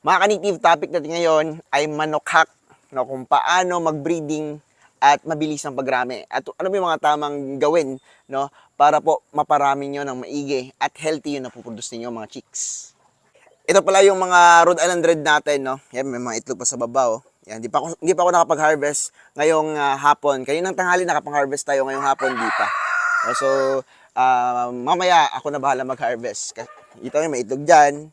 Mga ka-native, topic natin ngayon ay manok hack, no, kung paano mag-breeding at mabilis ang pagrami. At ano ba yung mga tamang gawin, no, para po maparami nyo ng maigi at healthy yung napuproduce ninyo mga chicks. Ito pala yung mga Rhode Island Red natin, no. Yan, may mga itlog pa sa baba, oh. Yan, hindi pa ako nakapag-harvest ngayong hapon. Kaninang tanghali nakapag-harvest tayo, ngayong hapon di pa. So, mamaya ako na bahala mag-harvest. Ito yung may itlog dyan.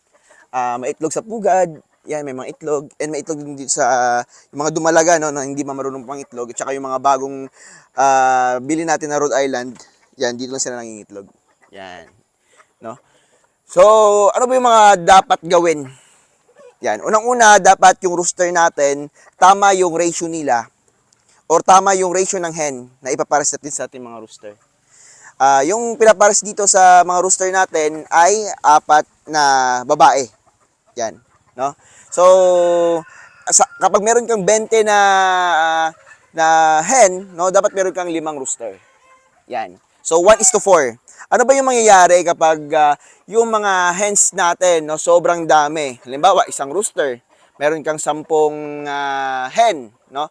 May itlog sa pugad, yan, may mga itlog, and may itlog din dito sa yung mga dumalaga, no, na hindi marunong pang itlog, at saka yung mga bagong bili natin na Rhode Island, yan, dito lang sila nangingitlog. Yan, no? So, ano ba yung mga dapat gawin? Yan, unang-una, dapat yung rooster natin, tama yung ratio nila, or tama yung ratio ng hen na ipapares natin sa ating mga rooster. Yung pinapares dito sa mga rooster natin ay 4 na babae. Yan, no? So, kapag meron kang 20 na hen, no, dapat meron kang 5 rooster. Yan. So, 1:4. Ano ba yung mangyayari kapag yung mga hens natin, no, sobrang dami? Halimbawa, isang rooster, meron kang 10 hen, no?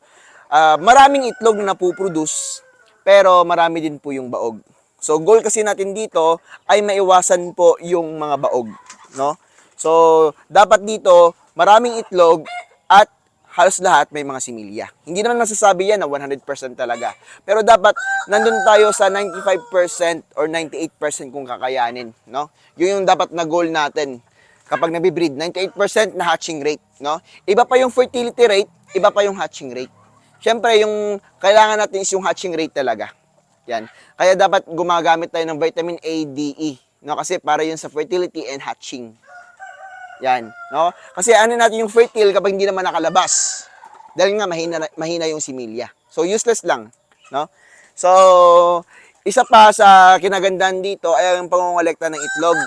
Maraming itlog na puproduce, pero marami din po yung baog. So, goal kasi natin dito ay maiwasan po yung mga baog, no? So, dapat dito, maraming itlog at halos lahat may mga similya. Hindi naman masasabi yan na 100% talaga. Pero dapat nandun tayo sa 95% or 98% kung kakayanin, no? Yun yung dapat na goal natin kapag nabibreed. 98% na hatching rate, no? Iba pa yung fertility rate, iba pa yung hatching rate. Siyempre, yung kailangan natin is yung hatching rate talaga. Yan. Kaya dapat gumagamit tayo ng vitamin A, D, E, no? Kasi para yun sa fertility and hatching. Yan, no? Kasi ano natin yung fertile kapag hindi naman nakalabas. Dahil nga mahina yung similya. So useless lang, no? So isa pa sa kinagandahan dito ay ang pangongolekta ng itlog.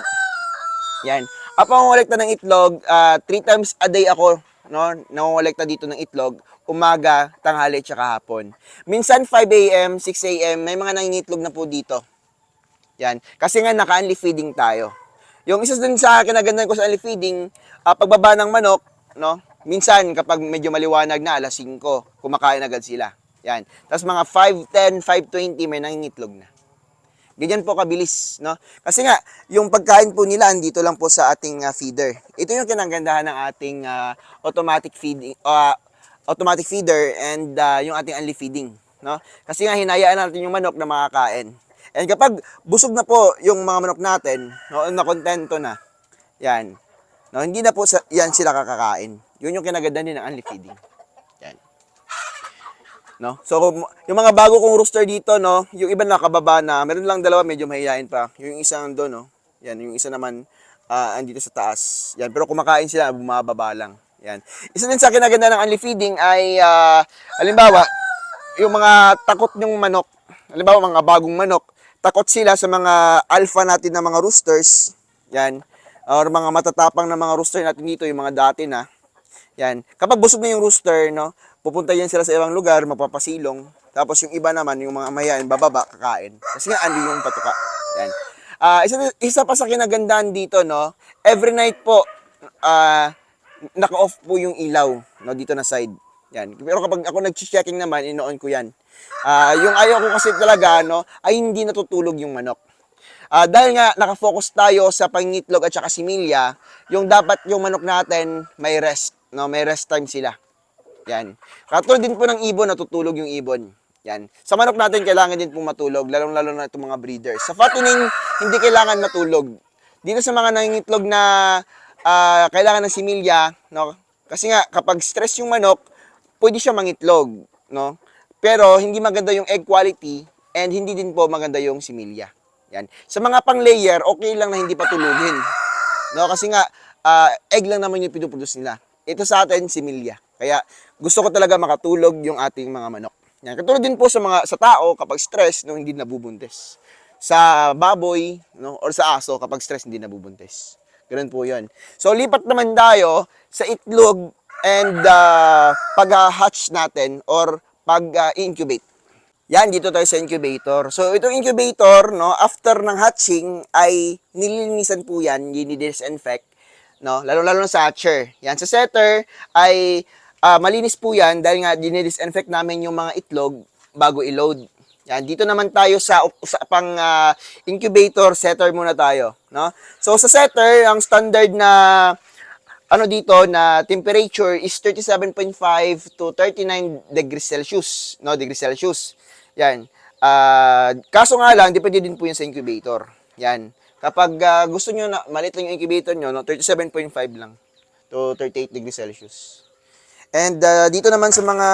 Yan. Ang pangongolekta ng itlog, 3 times a day ako, no, nangongolekta dito ng itlog, umaga, tanghali, tsaka hapon. Minsan 5 AM, 6 AM, may mga nangingitlog na po dito. Yan. Kasi nga naka-only feeding tayo. Yung isa din sa kinagandahan ko sa only feeding, pagbaba ng manok, no? Minsan kapag medyo maliwanag na, alas 5, kumakain agad sila. Yan. Tapos mga 5:10, 5:20 may nangingitlog na. Ganyan po kabilis, no? Kasi nga yung pagkain po nila andito lang po sa ating feeder. Ito yung kinagandahan ng ating automatic feeder and yung ating only feeding, no? Kasi nga hinayaan natin yung manok na makakain. And kapag busog na po yung mga manok natin, no, nakontento na, yan, no, hindi na po yan sila kakakain. Yun yung kinagandaan din ng only feeding. Yan. No? So, yung mga bago kong rooster dito, no, yung iba nakababa na, meron lang dalawa medyo mahihayin pa. Yung isa nandun, no, yan, yung isa naman andito sa taas. Yan, pero kumakain sila, bumababa lang. Yan. Isa din sa kinagandaan ng only feeding ay, halimbawa, yung mga takot yung manok, halimbawa mga bagong manok, takot sila sa mga alpha natin na mga roosters, yan, or mga matatapang na mga rooster natin dito, yung mga dati na, yan. Kapag busog na yung rooster, no, pupunta yan sila sa ibang lugar, mapapasilong, tapos yung iba naman, yung mga mayayain, bababa, kakain. Kasi nga, andi yung patuka. Yan. Isa pa sa kinagandahan dito, no, every night po, naka-off po yung ilaw, no, dito na side. Yan. Pero kapag ako nag-checking naman, ino-on ko yan. Yung ayaw ko kasi talaga, no, ay hindi natutulog yung manok. Dahil nga nakafocus tayo sa pangitlog at saka similya, yung dapat yung manok natin may rest, no, may rest time sila. Yan. Katulad din po ng ibon, natutulog yung ibon. Yan. Sa manok natin kailangan din pong matulog, lalong-lalo na itong mga breeders. Sa fattening, hindi kailangan matulog. Dito sa mga nangingitlog na kailangan ng similya, no, kasi nga kapag stress yung manok, pwede siya mangitlog, no? Pero hindi maganda yung egg quality and hindi din po maganda yung similya. Yan. Sa mga pang-layer, okay lang na hindi patulugin. No, kasi nga egg lang naman yung pinuproduce nila. Ito sa atin similya. Kaya gusto ko talaga makatulog yung ating mga manok. Yan. Katulad din po sa tao kapag stress, no, hindi nabubuntis. Sa baboy, no, or sa aso kapag stress hindi nabubuntis. Ganun po 'yon. So lipat naman tayo sa itlog and pag-hatch natin or pag-incubate. Yan, dito tayo sa incubator. So, itong incubator, no, after ng hatching, ay nililinisan po yan, dinidisinfect. no? Lalo-lalo na sa hatcher. Yan, sa setter ay malinis po yan dahil nga dinidisinfect namin yung mga itlog bago i-load. Yan, dito naman tayo sa usapang incubator setter muna tayo, no? So sa setter, ang standard na ano dito na temperature is 37.5 to 39 degrees Celsius, no? Degrees Celsius. Yan. Kaso nga lang, depende din po yun sa incubator. Yan. Kapag gusto nyo na maliit lang yung incubator nyo, no? 37.5 lang to 38 degrees Celsius. And dito naman sa mga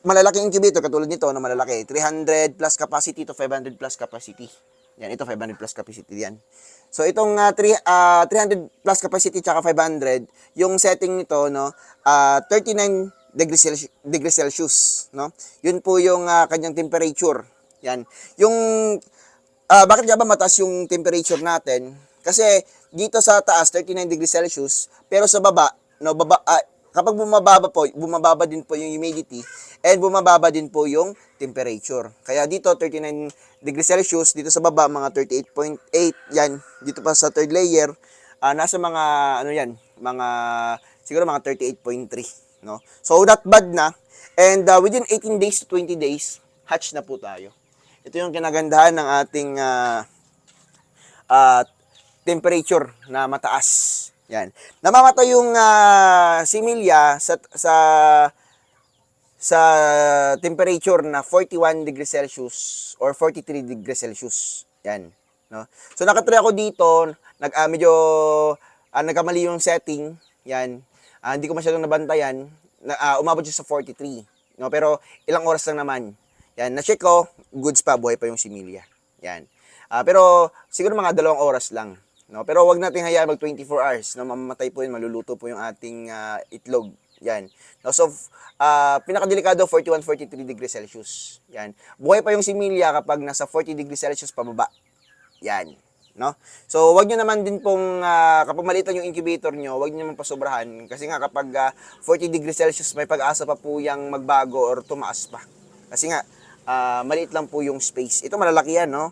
malalaking incubator, katulad nito, na malalaki, 300 plus capacity to 500 plus capacity. Yan, ito 500 plus capacity yan. So itong 300 plus capacity tsaka 500, yung setting nito no, 39 degrees Celsius, no? Yun po yung kanyang temperature. Yan. Yung bakit nga ba mataas yung temperature natin? Kasi dito sa taas 39 degrees Celsius, pero sa baba, no, kapag bumababa din po yung humidity and bumababa din po yung temperature. Kaya dito 39 degrees Celsius, dito sa baba mga 38.8 yan. Dito pa sa third layer, nasa mga ano yan, mga siguro mga 38.3, no? So not bad na. And within 18 days to 20 days, hatch na po tayo. Ito yung kinagandahan ng ating temperature na mataas. Yan. Namamatay yung similya sa temperature na 41 degrees Celsius or 43 degrees Celsius. Yan, no? So nakatry ako dito, medyo nagkamali yung setting. Yan. Hindi ko masyadong nabantayan. Umabot siya sa 43, no? Pero ilang oras lang naman. Yan, na-check ko, goods pa, buhay pa yung similya. Yan. Pero siguro mga 2 oras lang. No, pero wag nating hayaan mag 24 hours, no, mamamatay po 'yun, maluluto po yung ating itlog. Yan. No, so pinakadelikado 41-43 degrees Celsius. Yan. Buhay pa yung similya kapag nasa 40 degrees Celsius pababa. Yan, no? So wag niyo naman din pong kapag maliit lang yung incubator niyo, wag niyo naman pasobrahan kasi nga kapag 40 degrees Celsius may pag-asa pa po yang magbago or tumaas pa. Kasi nga maliit lang po yung space. Ito malalaki yan, no?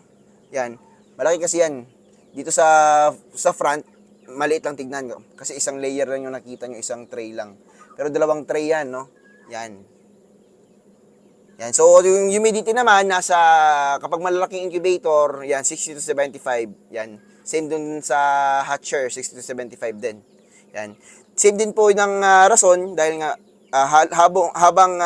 Yan. Malaki kasi yan. Dito sa front, maliit lang tignan kasi isang layer lang yung nakita nyo, isang tray lang. Pero 2 tray yan, no? Yan. Yan. So, yung humidity naman, kapag malalaking incubator, yan, 60 to 75. Yan. Same dun sa hatcher, 60 to 75 din. Yan. Same din po ng rason, dahil nga, habang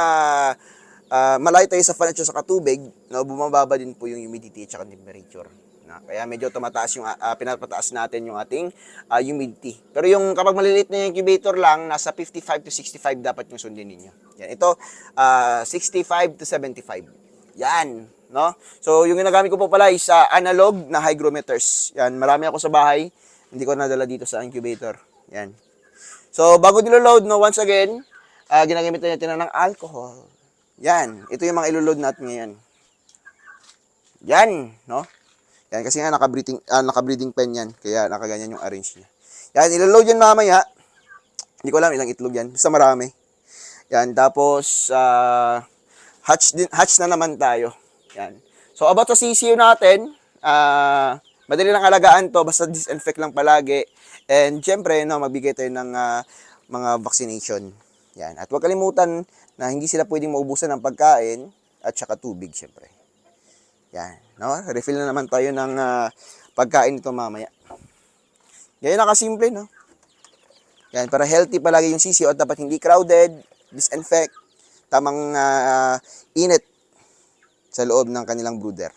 malayo tayo sa fan at sa katubig, no, bumababa din po yung humidity at saka temperature. Kaya medyo tumataas yung pinapataas natin yung ating humidity. Pero yung kapag maliliit na yung incubator lang, nasa 55 to 65 dapat yung sundin ninyo. Yan, ito 65 to 75. Yan, no? So yung ginagamit ko po pala is analog na hygrometers. Yan, marami ako sa bahay. Hindi ko nadala dito sa incubator. Yan. So bago nilo-load, no, once again, ginagamit natin ng alcohol. Yan, ito yung mga ilo-load natin ngayon. Yan, no? Yan, kasi nga naka-breeding pen yan. Kaya nakaganyan yung arrange niya. Yan, ilo-load yan mamaya. Hindi ko alam ilang itlog yan. Basta marami. Yan, tapos hatch na naman tayo. Yan. So, about sa CCU natin, madali lang alagaan to. Basta disinfect lang palagi. And, syempre, no, magbigay tayo ng mga vaccination. Yan. At huwag kalimutan na hindi sila pwedeng maubusan ng pagkain at saka tubig, syempre. Yan, no? Refill na naman tayo ng pagkain nito mamaya. Ganyan na kasimple, no? Yan, para healthy palagi yung sisiyo at dapat hindi crowded, disinfect, tamang init sa loob ng kanilang brooder.